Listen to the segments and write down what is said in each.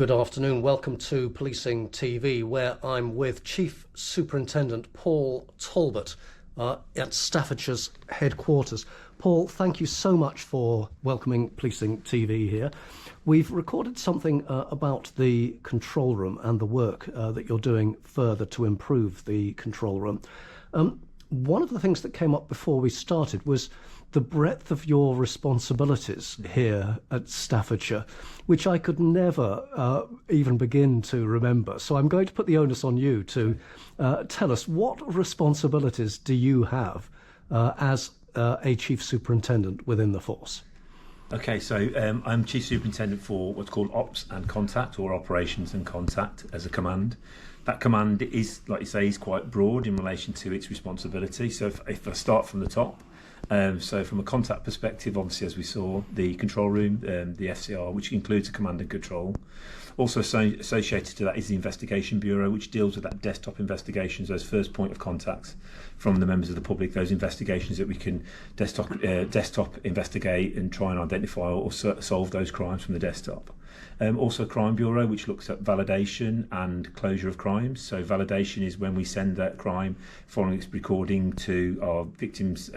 Good afternoon. Welcome to Policing TV, where I'm with Chief Superintendent Paul Talbot at Staffordshire's headquarters. Paul, thank you so much for welcoming Policing TV here. We've recorded something about the control room and the work that you're doing further to improve the control room. One of the things that came up before we started was the breadth of your responsibilities here at Staffordshire, which I could never even begin to remember. So I'm going to put the onus on you to tell us, what responsibilities do you have as a Chief Superintendent within the force? Okay, so I'm Chief Superintendent for what's called Ops and Contact, or Operations and Contact as a command. That command is, like you say, is quite broad in relation to its responsibility. So if I start from the top, so from a contact perspective, obviously, as we saw, the control room, the FCR, which includes a command and control. Also associated to that is the Investigation Bureau, which deals with that desktop investigations, those first point of contacts from the members of the public, those investigations that we can desktop investigate and try and identify or solve those crimes from the desktop. Also Crime Bureau, which looks at validation and closure of crimes. So validation is when we send that crime following its recording to our victims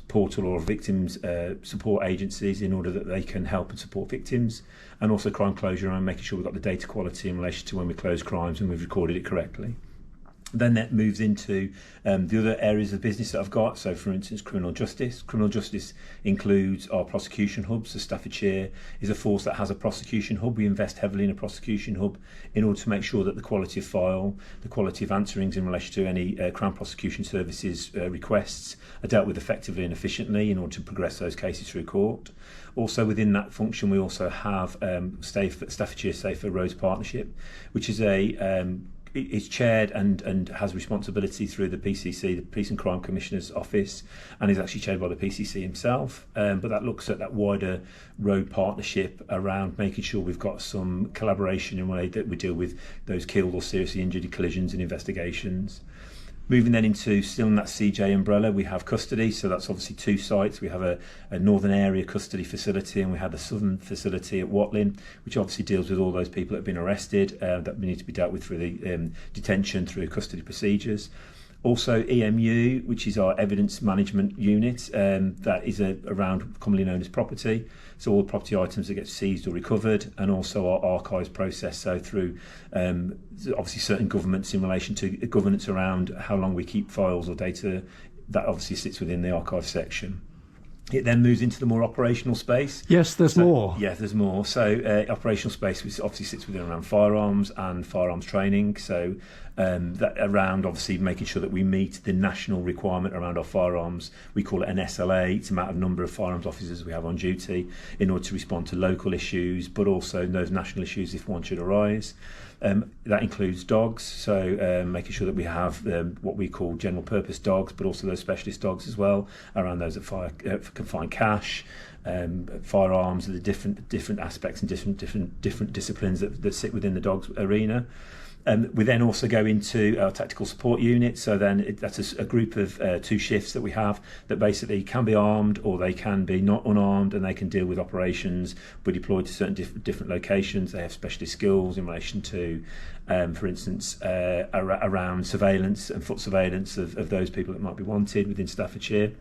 portal or victims support agencies in order that they can help and support victims. And also crime closure and making sure we've got the data quality in relation to when we close crimes and we've recorded it correctly. Then that moves into the other areas of business that I've got. So, for instance, criminal justice. Criminal justice includes our prosecution hubs. So Staffordshire is a force that has a prosecution hub. We invest heavily in a prosecution hub in order to make sure that the quality of file, the quality of answerings in relation to any Crown Prosecution Services requests are dealt with effectively and efficiently in order to progress those cases through court. Also within that function, we also have Staffordshire Safer Roads Partnership, which is it's chaired and has responsibility through the PCC, the Police and Crime Commissioner's Office, and is actually chaired by the PCC himself. But that looks at that wider road partnership around making sure we've got some collaboration in a way that we deal with those killed or seriously injured collisions and investigations. Moving then into, still in that CJ umbrella, we have custody. So that's obviously two sites. We have a northern area custody facility, and we have a southern facility at Watling, which obviously deals with all those people that have been arrested that need to be dealt with through the detention, through custody procedures. Also EMU, which is our evidence management unit, that is around commonly known as property. So all property items that get seized or recovered, and also our archives process. So through obviously certain governments in relation to governance around how long we keep files or data, that obviously sits within the archive section. It then moves into the more operational space. Yes, there's more. Yeah, there's more. So operational space, which obviously sits within around firearms and firearms training. So that around obviously making sure that we meet the national requirement around our firearms. We call it an SLA. It's a amount of number of firearms officers we have on duty in order to respond to local issues, but also those national issues if one should arise. That includes dogs, so making sure that we have what we call general purpose dogs, but also those specialist dogs as well, around those that can find cash, firearms, the different aspects and different disciplines that sit within the dogs arena. We then also go into our tactical support unit. So then that's a group of 2 shifts that we have that basically can be armed or they can be not unarmed, and they can deal with operations. We're deployed to certain different locations. They have specialist skills in relation to, for instance, around surveillance and foot surveillance of those people that might be wanted within Staffordshire.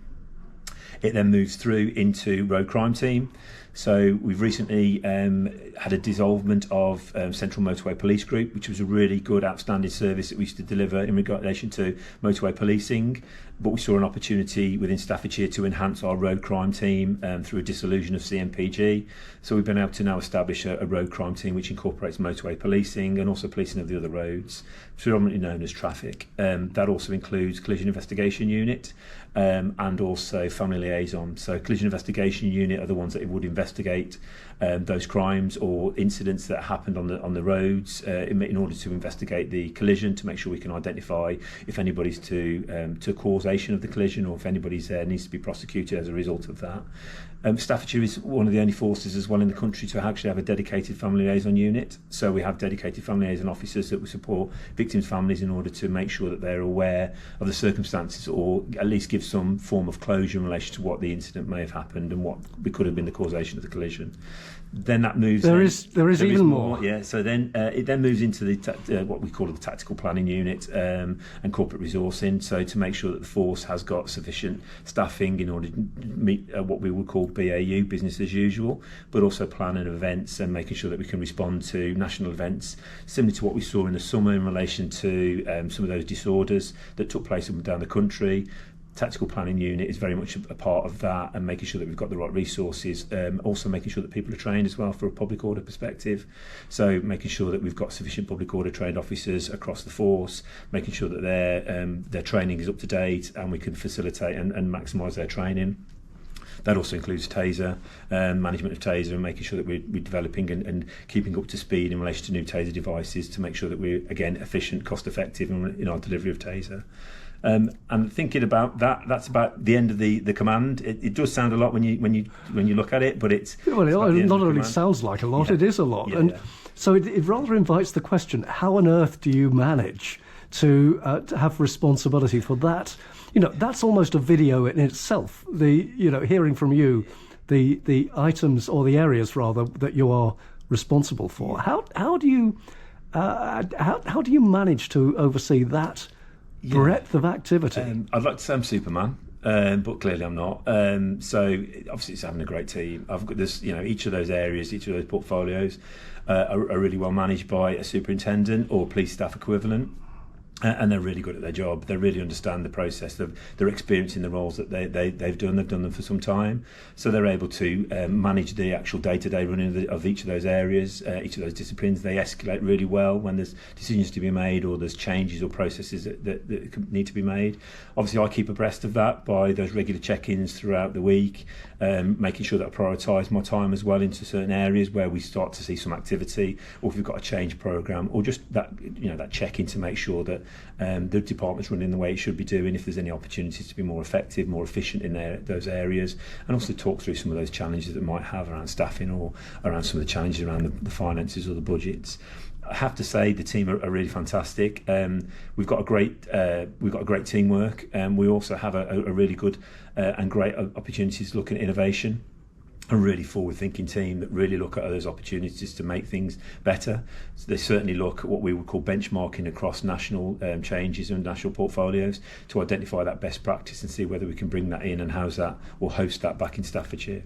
It then moves through into road crime team. So we've recently had a dissolvement of Central Motorway Police Group, which was a really good, outstanding service that we used to deliver in relation to motorway policing. But we saw an opportunity within Staffordshire to enhance our road crime team through a dissolution of CMPG. So we've been able to now establish a road crime team which incorporates motorway policing and also policing of the other roads, predominantly known as traffic. That also includes collision investigation unit and also family liaison. So collision investigation unit are the ones that would investigate those crimes or incidents that happened on the roads in order to investigate the collision, to make sure we can identify if anybody's to causation of the collision or if anybody's there needs to be prosecuted as a result of that. Staffordshire is one of the only forces as well in the country to actually have a dedicated family liaison unit. So we have dedicated family liaison officers that will support victims' families in order to make sure that they're aware of the circumstances, or at least give some form of closure in relation relation to what the incident may have happened and what could have been the causation of the collision. Then that moves. There is even more. Yeah. So then it then moves into the what we call the tactical planning unit and corporate resourcing. So to make sure that the force has got sufficient staffing in order to meet what we would call BAU, business as usual, but also planning events and making sure that we can respond to national events, similar to what we saw in the summer in relation to some of those disorders that took place up and down the country. Tactical planning unit is very much a part of that, and making sure that we've got the right resources, also making sure that people are trained as well for a public order perspective, so making sure that we've got sufficient public order trained officers across the force, making sure that their training is up to date and we can facilitate and maximise their training. That also includes taser, management of taser, and making sure that we're developing and keeping up to speed in relation to new taser devices to make sure that we're, again, efficient, cost effective in our delivery of taser. And thinking about that, that's about the end of the command. It does sound a lot when you look at it, but it's well, it not only sounds like a lot, it is a lot, and so it rather invites the question: how on earth do you manage to have responsibility for that? That's almost a video in itself. Hearing from you, the items or the areas rather that you are responsible for. How do you manage to oversee that breadth of activity? I'd like to say I'm Superman, but clearly I'm not. So obviously it's having a great team. I've got this, each of those areas, each of those portfolios are really well managed by a superintendent or police staff equivalent. And they're really good at their job. They really understand the process. They're experiencing the roles that they've done. They've done them for some time, so they're able to manage the actual day-to-day running of each of those areas, each of those disciplines. They escalate really well when there's decisions to be made or there's changes or processes that need to be made. Obviously, I keep abreast of that by those regular check-ins throughout the week, making sure that I prioritise my time as well into certain areas where we start to see some activity, or if we've got a change programme, or just that that check-in to make sure that the department's running the way it should be doing, if there's any opportunities to be more effective, more efficient in those areas, and also talk through some of those challenges that might have around staffing or around some of the challenges around the finances or the budgets. I have to say the team are really fantastic. We've got a great teamwork, and we also have a really good and great opportunities to look at innovation. A really forward-thinking team that really look at those opportunities to make things better. So they certainly look at what we would call benchmarking across national changes and national portfolios to identify that best practice and see whether we can bring that in and house that or host that back in Staffordshire.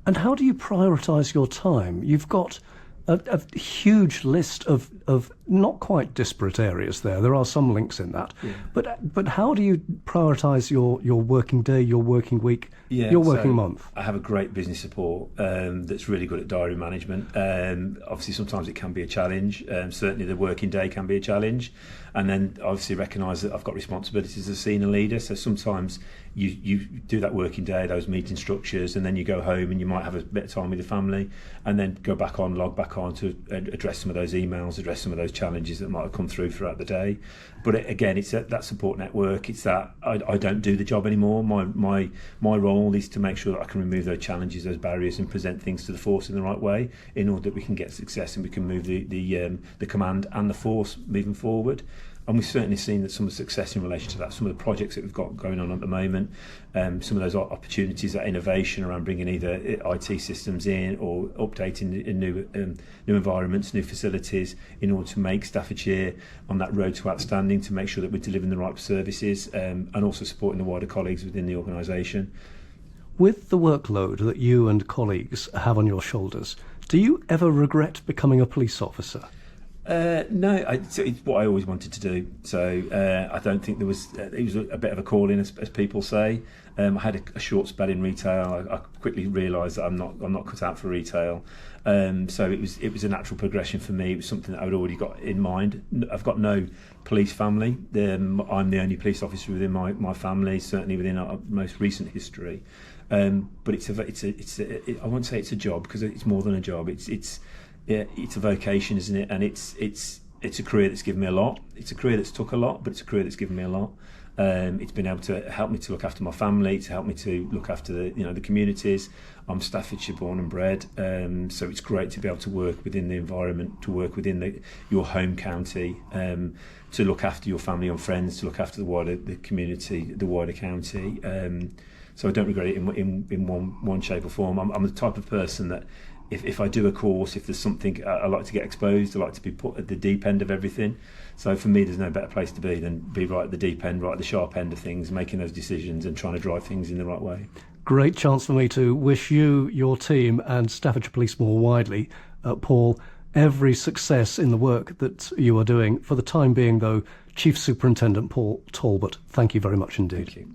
And how do you prioritise your time? You've got a huge list of not quite disparate areas there. There are some links in that. Yeah. But how do you prioritise your working day, your working week, your working month? I have a great business support that's really good at diary management. Obviously, sometimes it can be a challenge. Certainly, the working day can be a challenge. And then obviously recognise that I've got responsibilities as a senior leader. So sometimes you do that working day, those meeting structures, and then you go home and you might have a bit of time with the family, and then log back on to address some of those emails, address some of those challenges that might have come through throughout the day. But again, it's that support network. It's that I don't do the job anymore. My role is to make sure that I can remove those challenges, those barriers, and present things to the force in the right way in order that we can get success and we can move the command and the force moving forward. And we've certainly seen that some of the success in relation to that, some of the projects that we've got going on at the moment, some of those opportunities, that innovation around bringing either IT systems in or updating in new environments, new facilities, in order to make Staffordshire on that road to outstanding, to make sure that we're delivering the right services, and also supporting the wider colleagues within the organisation. With the workload that you and colleagues have on your shoulders, do you ever regret becoming a police officer? No, it's what I always wanted to do. So I don't think it was a bit of a calling, as people say. I had a short spell in retail. I quickly realised that I'm not cut out for retail. So it was a natural progression for me. It was something that I'd already got in mind. I've got no police family. I'm the only police officer within my family, certainly within our most recent history. But I won't say it's a job, because it's more than a job. It's a vocation, isn't it? And it's a career that's given me a lot. It's a career that's took a lot, but it's a career that's given me a lot. It's been able to help me to look after my family, to help me to look after the communities. I'm Staffordshire born and bred, so it's great to be able to work within the environment, to work within your home county, to look after your family and friends, to look after the wider community, the wider county. So I don't regret it in one shape or form. I'm the type of person that if I do a course, if there's something, I like to get exposed. I like to be put at the deep end of everything. So for me, there's no better place to be than be right at the deep end, right at the sharp end of things, making those decisions and trying to drive things in the right way. Great chance for me to wish you, your team, and Staffordshire Police more widely, Paul, every success in the work that you are doing. For the time being, though, Chief Superintendent Paul Talbot, thank you very much indeed. Thank you.